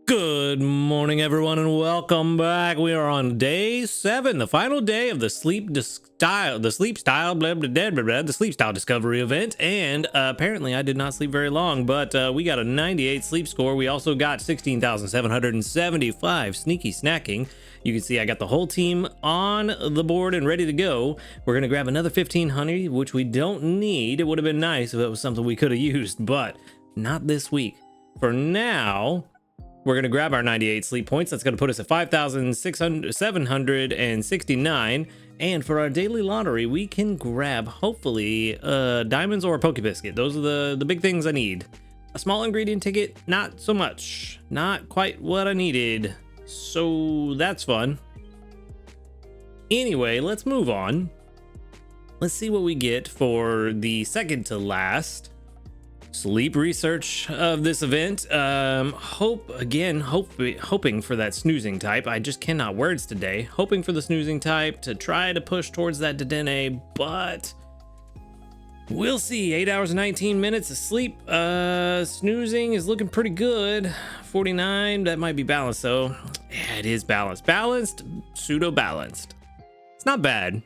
Good morning, everyone, and welcome back. We are on day 7, the final day of the sleep style discovery event. And apparently, I did not sleep very long, but we got a 98 sleep score. We also got 16,775 sneaky snacking. You can see I got the whole team on the board and ready to go. We're gonna grab another 1500, which we don't need. It would have been nice if it was something we could have used, but not this week. For now, we're going to grab our 98 sleep points. That's going to put us at 5,769. And for our daily lottery, we can grab, hopefully, diamonds or a Poke Biscuit. Those are the big things I need. A small ingredient ticket, not so much. Not quite what I needed. So that's fun. Anyway, let's move on. Let's see what we get for the second to last sleep research of this event. Hoping for that snoozing type. I just cannot words today. Hoping for the snoozing type to try to push towards that Dedenne, but we'll see. 8 hours and 19 minutes of sleep. Snoozing is looking pretty good. 49, that might be balanced though. Yeah, it is balanced. Balanced, pseudo balanced. It's not bad.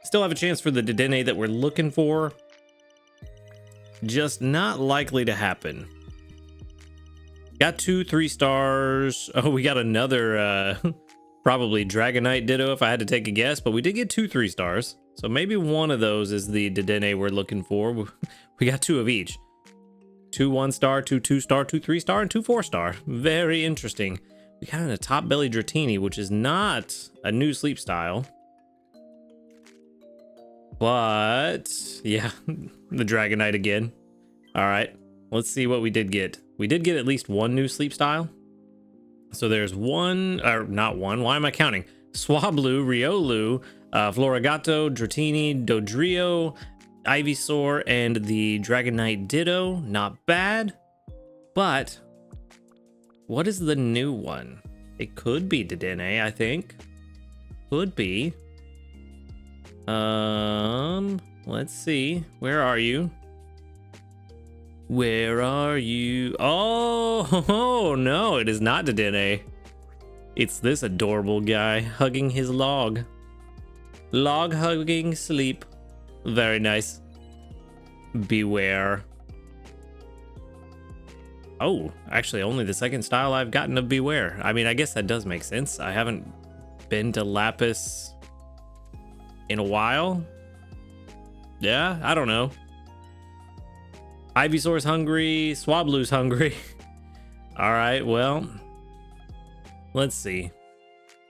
Still have a chance for the Dedenne that we're looking for. Just not likely to happen. Got 2 3 stars. Oh, we got another probably Dragonite Ditto if I had to take a guess, but we did get 2 3 stars. So maybe one of those is the Dedenne we're looking for. We got 2 of each. 2 1 star, 2 2 star, 2 3 star, and 2 4 star. Very interesting. We got a top belly Dratini, which is not a new sleep style. But yeah, the Dragonite again. All right, let's see what we did get. We did get at least 1 new sleep style. So there's one, or not one, why am I counting? Swablu, Riolu, Florigato, Dratini, Dodrio, Ivysaur, and the Dragonite Ditto. Not bad, but what is the new one? It could be Dedenne, I think. Could be. Let's see. Where are you? Where are you? Oh, no, it is not Dedenne. It's this adorable guy hugging his log. Log hugging sleep. Very nice. Beware. Oh, actually, only the second style I've gotten of Beware. I mean, I guess that does make sense. I haven't been to Lapis in a while. Yeah, I don't know. Ivysaur's hungry, Swablu's hungry. All right, well, let's see.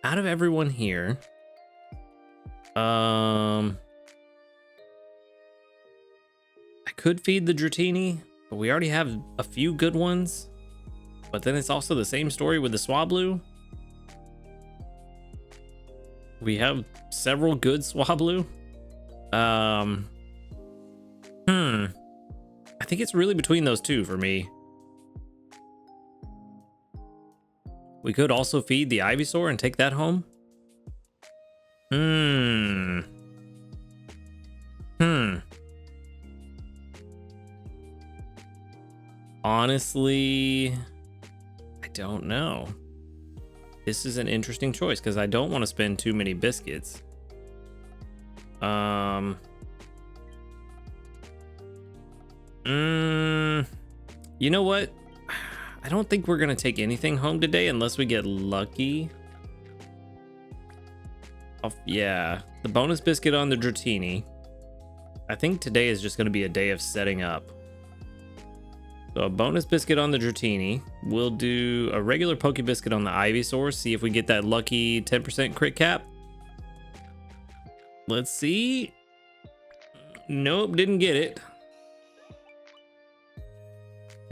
Out of everyone here, I could feed the Dratini, but we already have a few good ones. But then it's also the same story with the Swablu. We have several good Swablu. I think it's really between those two for me. We could also feed the Ivysaur and take that home. Honestly, I don't know. This is an interesting choice because I don't want to spend too many biscuits. You know what? I don't think we're gonna take anything home today unless we get lucky. Oh, yeah, the bonus biscuit on the Dratini. I think today is just gonna be a day of setting up. So a bonus biscuit on the Dratini. We'll do a regular Poke Biscuit on the Ivysaur. See if we get that lucky 10% crit cap. Let's see. Nope, didn't get it.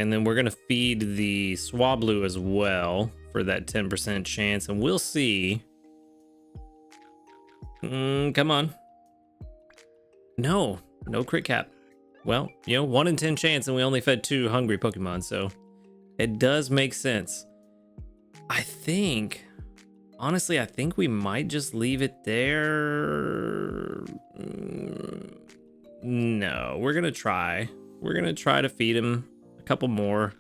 And then we're gonna feed the Swablu as well for that 10% chance, and we'll see. Come on. No crit cap. Well, 1 in 10 chance, and we only fed 2 hungry Pokemon, so it does make sense. Honestly, I think we might just leave it there. No, we're gonna try. We're gonna try to feed him a couple more.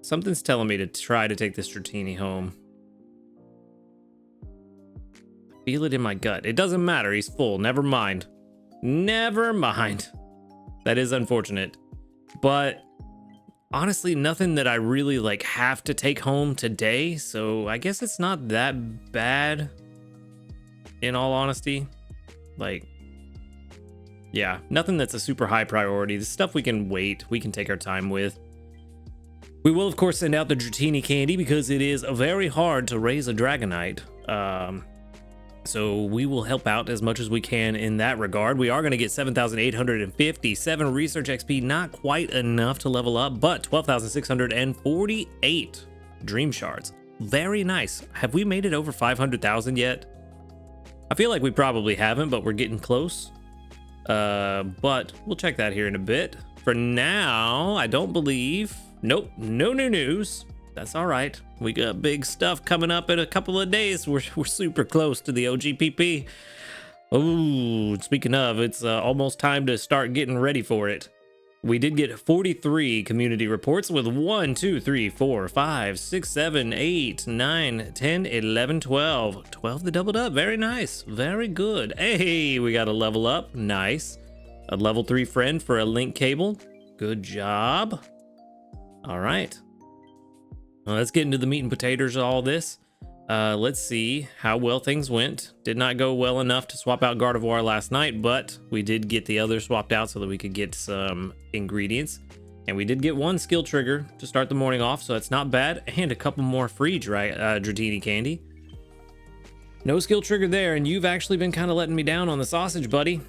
Something's telling me to try to take this Dratini home. Feel it in my gut. It doesn't matter. He's full. Never mind. Never mind. That is unfortunate. But honestly, nothing that I really like have to take home today. So I guess it's not that bad. In all honesty, like, yeah, nothing that's a super high priority. The stuff we can wait. We can take our time with. We will, of course, send out the Dratini candy because it is very hard to raise a Dragonite. So we will help out as much as we can in that regard. We are going to get 7,857 research XP, not quite enough to level up, but 12,648 dream shards. Very nice. Have we made it over 500,000 yet? I feel like we probably haven't, but we're getting close. But we'll check that here in a bit. For now, I don't believe... Nope, no new news. That's all right. We got big stuff coming up in a couple of days. We're super close to the OGPP. Oh, speaking of, it's almost time to start getting ready for it. We did get 43 community reports with 1, 2, 3, 4, 5, 6, 7, 8, 9, 10, 11, 12. 12 that doubled up. Very nice. Very good. Hey, we got a level up. Nice. A level 3 friend for a link cable. Good job. All right. Well, let's get into the meat and potatoes of all this. Let's see how well things went. Did not go well enough to swap out Gardevoir last night, but we did get the other swapped out so that we could get some ingredients. And we did get one skill trigger to start the morning off, so that's not bad. And a couple more free Dratini candy. No skill trigger there, and you've actually been kind of letting me down on the sausage, buddy.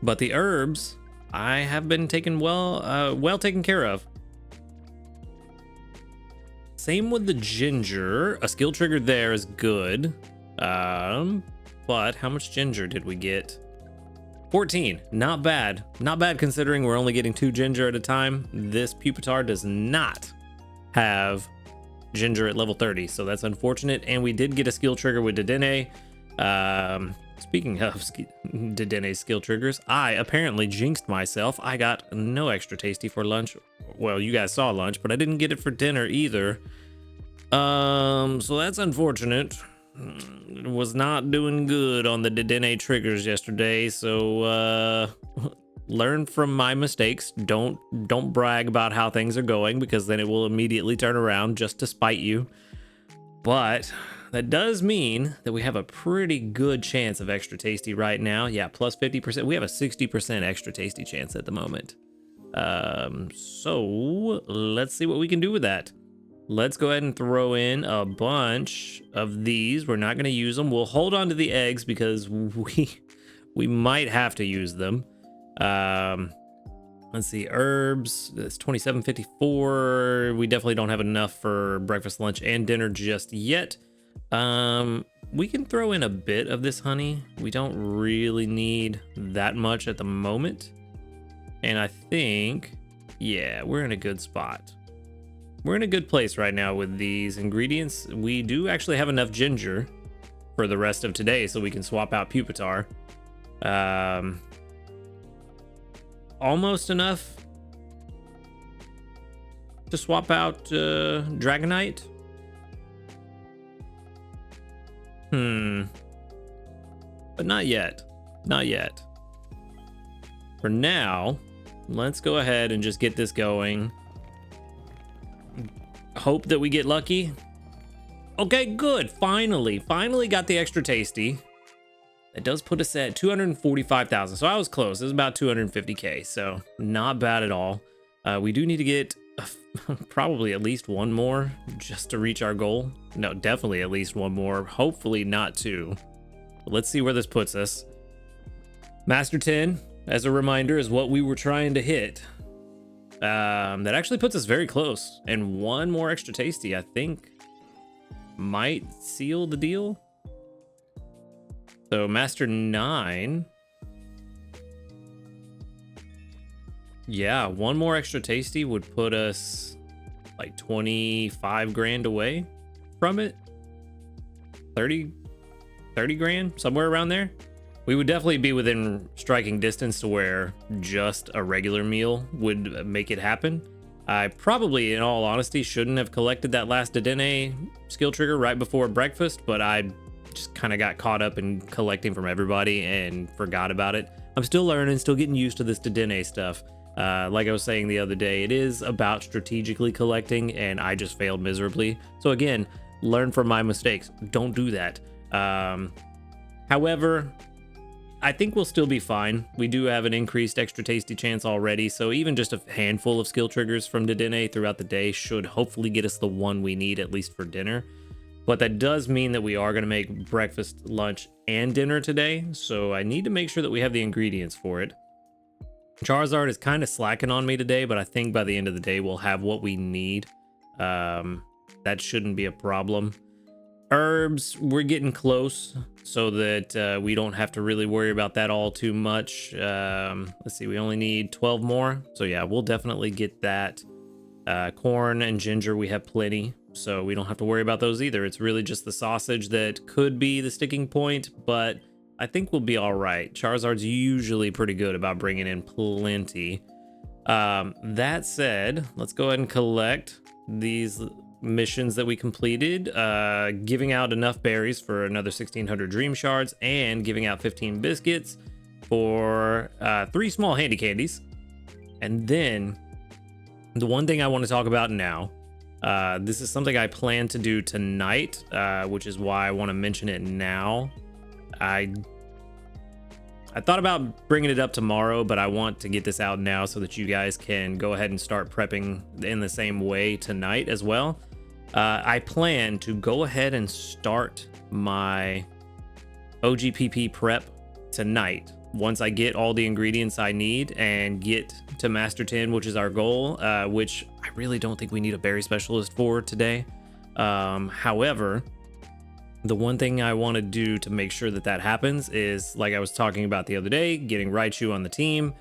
But the herbs, I have been taken well taken care of. Same with the ginger. A skill trigger there is good. But how much ginger did we get? 14. Not bad. Not bad considering we're only getting 2 ginger at a time. This Pupitar does not have ginger at level 30, so that's unfortunate. And we did get a skill trigger with Dedenne. Speaking of Dedenne's skill triggers, I apparently jinxed myself. I got no extra tasty for lunch. Well, you guys saw lunch, but I didn't get it for dinner either. So that's unfortunate. Was not doing good on the Dedenne triggers yesterday, so learn from my mistakes. Don't brag about how things are going, because then it will immediately turn around just to spite you. But that does mean that we have a pretty good chance of extra tasty right now. Yeah, plus 50%. We have a 60% extra tasty chance at the moment. So let's see what we can do with that. Let's go ahead and throw in a bunch of these. We're not going to use them. We'll hold on to the eggs because we might have to use them. Let's see, herbs. That's 27.54. We definitely don't have enough for breakfast, lunch, and dinner just yet. We can throw in a bit of this honey. We don't really need that much at the moment. And I think, yeah, we're in a good spot. We're in a good place right now with these ingredients. We do actually have enough ginger for the rest of today, so we can swap out Pupitar. Almost enough to swap out Dragonite. But not yet. Not yet. For now, let's go ahead and just get this going. Hope that we get lucky. Okay, good. Finally got the extra tasty. It does put us at 245,000. So I was close. It was about 250k. So not bad at all. We do need to get probably at least one more just to reach our goal. No, definitely at least one more. Hopefully not 2. But let's see where this puts us. Master 10, as a reminder, is what we were trying to hit. That actually puts us very close, and one more extra tasty, I think, might seal the deal. So Master 9, yeah, one more extra tasty would put us like 25 grand away from it. 30 grand, somewhere around there. We would definitely be within striking distance to where just a regular meal would make it happen. I probably, in all honesty, shouldn't have collected that last Dedenne skill trigger right before breakfast, but I just kind of got caught up in collecting from everybody and forgot about it. I'm still learning, still getting used to this Dedenne stuff. Like I was saying the other day, it is about strategically collecting, and I just failed miserably. So again, learn from my mistakes. Don't do that. However, I think we'll still be fine. We do have an increased extra tasty chance already, so even just a handful of skill triggers from Dedenne throughout the day should hopefully get us the one we need, at least for dinner. But that does mean that we are going to make breakfast, lunch, and dinner today, so I need to make sure that we have the ingredients for it. Charizard is kind of slacking on me today, but I think by the end of the day we'll have what we need. That shouldn't be a problem. Herbs, we're getting close, so that we don't have to really worry about that all too much. Let's see, we only need 12 more, so yeah, we'll definitely get that. Corn and ginger, we have plenty, so we don't have to worry about those either. It's really just the sausage that could be the sticking point, but I think we'll be all right. Charizard's usually pretty good about bringing in plenty. That said, let's go ahead and collect these missions that we completed, giving out enough berries for another 1600 dream shards and giving out 15 biscuits for 3 small handy candies. And then the one thing I want to talk about now, this is something I plan to do tonight, which is why I want to mention it now. I thought about bringing it up tomorrow, but I want to get this out now so that you guys can go ahead and start prepping in the same way tonight as well. I plan to go ahead and start my OGPP prep tonight once I get all the ingredients I need and get to Master 10, which is our goal, which I really don't think we need a berry specialist for today. However, the one thing I want to do to make sure that that happens is, like I was talking about the other day, getting Raichu on the team.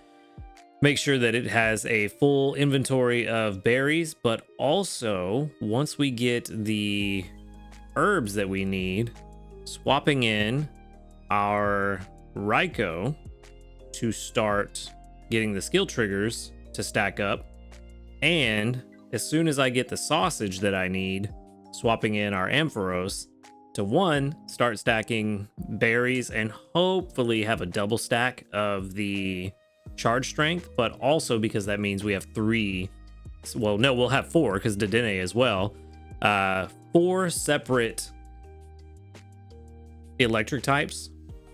Make sure that it has a full inventory of berries, but also once we get the herbs that we need, swapping in our Raikou to start getting the skill triggers to stack up. And as soon as I get the sausage that I need, swapping in our Ampharos to start stacking berries and hopefully have a double stack of the charge strength, but also because that means we have 3, well, no, we'll have 4 because Dedenne as well, 4 separate electric types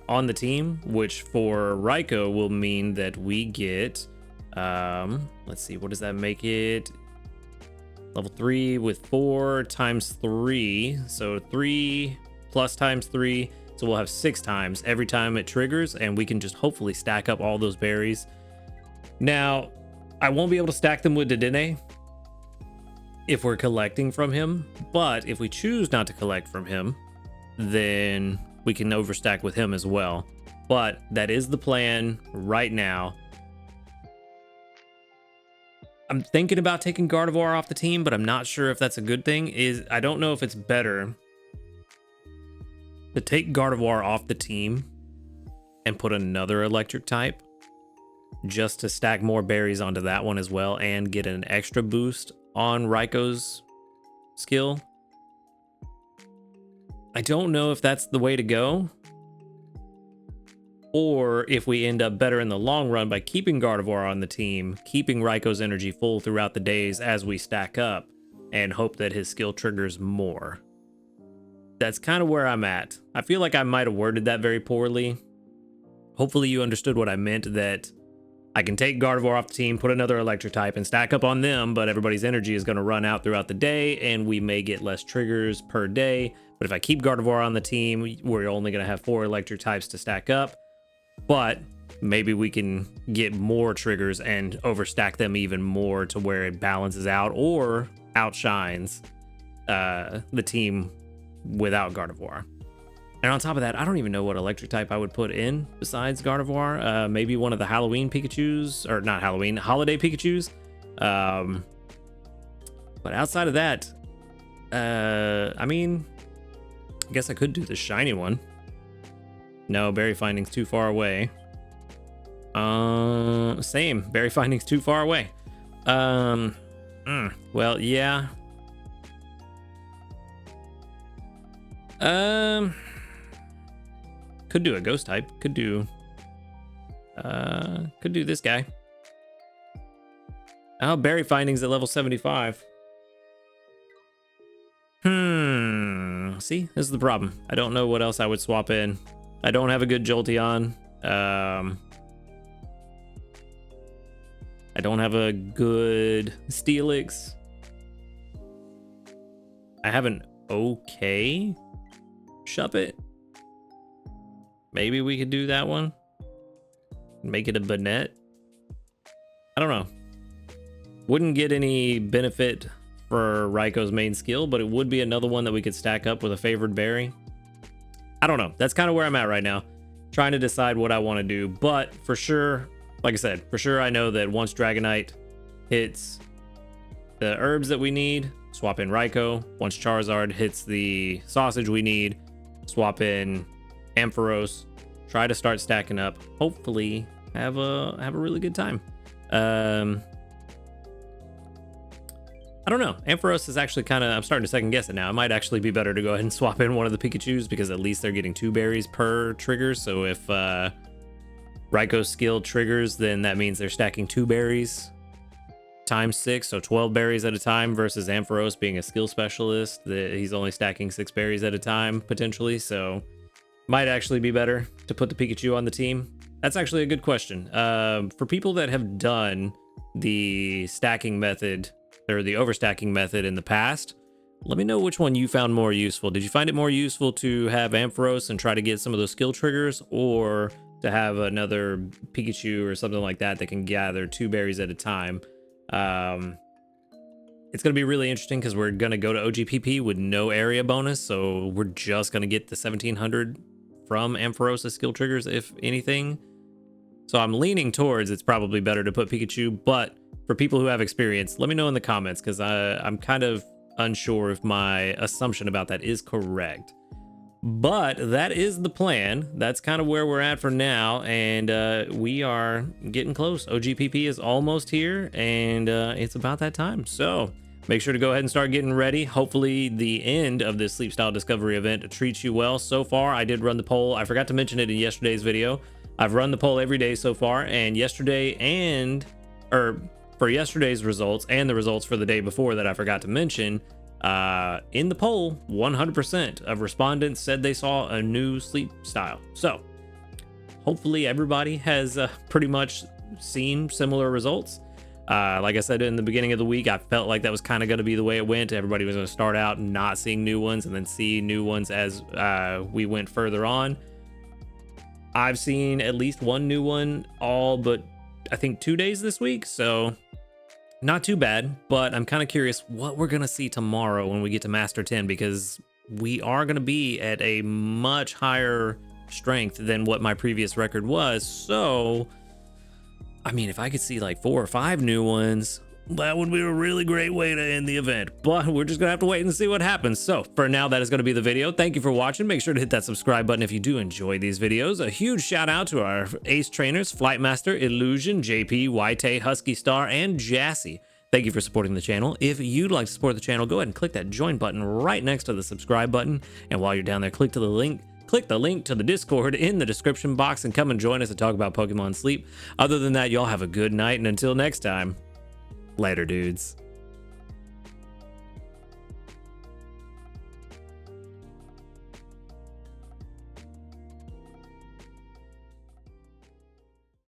on the team, which for Raikou will mean that we get, let's see, what does that make it? Level 3 with 4 times 3, so 3 plus times 3, so we'll have 6 times every time it triggers, and we can just hopefully stack up all those berries. Now, I won't be able to stack them with Dedenne if we're collecting from him, but if we choose not to collect from him, then we can overstack with him as well. But that is the plan right now. I'm thinking about taking Gardevoir off the team, but I'm not sure if that's a good thing. I don't know if it's better to take Gardevoir off the team and put another electric type just to stack more berries onto that one as well and get an extra boost on Raikou's skill. I don't know if that's the way to go, or if we end up better in the long run by keeping Gardevoir on the team, keeping Raikou's energy full throughout the days as we stack up, and hope that his skill triggers more. That's kind of where I'm at. I feel like I might have worded that very poorly. Hopefully you understood what I meant, that I can take Gardevoir off the team, put another electric type, and stack up on them, but everybody's energy is going to run out throughout the day, and we may get less triggers per day. But if I keep Gardevoir on the team, we're only going to have 4 electric types to stack up. But maybe we can get more triggers and overstack them even more to where it balances out or outshines the team without Gardevoir. And on top of that, I don't even know what electric type I would put in besides Gardevoir. Maybe one of the Halloween Pikachus, or not Halloween, holiday Pikachus. But outside of that, I mean, I guess I could do the shiny one. No, berry finding's too far away. Same, berry finding's too far away. Well, yeah. Could do a ghost type. Could do this guy. Oh, berry findings at level 75. See, this is the problem. I don't know what else I would swap in. I don't have a good Jolteon. I don't have a good Steelix. I have an okay Shuppet. Maybe we could do that one. Make it a Banette. I don't know. Wouldn't get any benefit for Raiko's main skill, but it would be another one that we could stack up with a favored berry. I don't know. That's kind of where I'm at right now. Trying to decide what I want to do. But for sure, like I said, for sure I know that once Dragonite hits the herbs that we need, swap in Raikou. Once Charizard hits the sausage we need, swap in Ampharos. Try to start stacking up. Hopefully have a really good time. I don't know. Ampharos is actually kind of, I'm starting to second guess it now. It might actually be better to go ahead and swap in one of the Pikachus because at least they're getting 2 berries per trigger. So if Raikou's skill triggers, then that means they're stacking 2 berries times 6, so 12 berries at a time, versus Ampharos being a skill specialist that he's only stacking 6 berries at a time potentially. So might actually be better to put the Pikachu on the team. That's actually a good question. For people that have done the stacking method or the overstacking method in the past, let me know which one you found more useful. Did you find it more useful to have Ampharos and try to get some of those skill triggers, or to have another Pikachu or something like that that can gather 2 berries at a time? It's going to be really interesting because we're going to go to OGPP with no area bonus, so we're just going to get the 1700 from Ampharos skill triggers, if anything. So I'm leaning towards it's probably better to put Pikachu, but for people who have experience, let me know in the comments, because I'm kind of unsure if my assumption about that is correct. But that is the plan. That's kind of where we're at for now, and we are getting close. OGPP is almost here, and it's about that time. So make sure to go ahead and start getting ready. Hopefully the end of this Sleep Style Discovery event treats you well. So far, I did run the poll. I forgot to mention it in yesterday's video. I've run the poll every day so far, and for yesterday's results and the results for the day before that I forgot to mention, in the poll, 100% of respondents said they saw a new sleep style. So hopefully everybody has pretty much seen similar results. Like I said in the beginning of the week, I felt like that was kind of going to be the way it went. Everybody was going to start out not seeing new ones and then see new ones as we went further on. I've seen at least one new one all but I think 2 days this week, so not too bad. But I'm kind of curious what we're gonna see tomorrow when we get to Master 10, because we are gonna be at a much higher strength than what my previous record was. So I mean, if I could see like 4 or 5 new ones, that would be a really great way to end the event, but we're just gonna have to wait and see what happens. So for now, that is going to be the video. Thank you for watching. Make sure to hit that subscribe button if you do enjoy these videos. A huge shout out to our ace trainers, Flightmaster, Illusion, JP, White, Husky Star, and Jassy. Thank you for supporting the channel. If you'd like to support the channel, go ahead and click that join button right next to the subscribe button, and while you're down there, click the link to the Discord in the description box and come and join us to talk about Pokemon Sleep. Other than that, y'all have a good night, and until next time, later, dudes.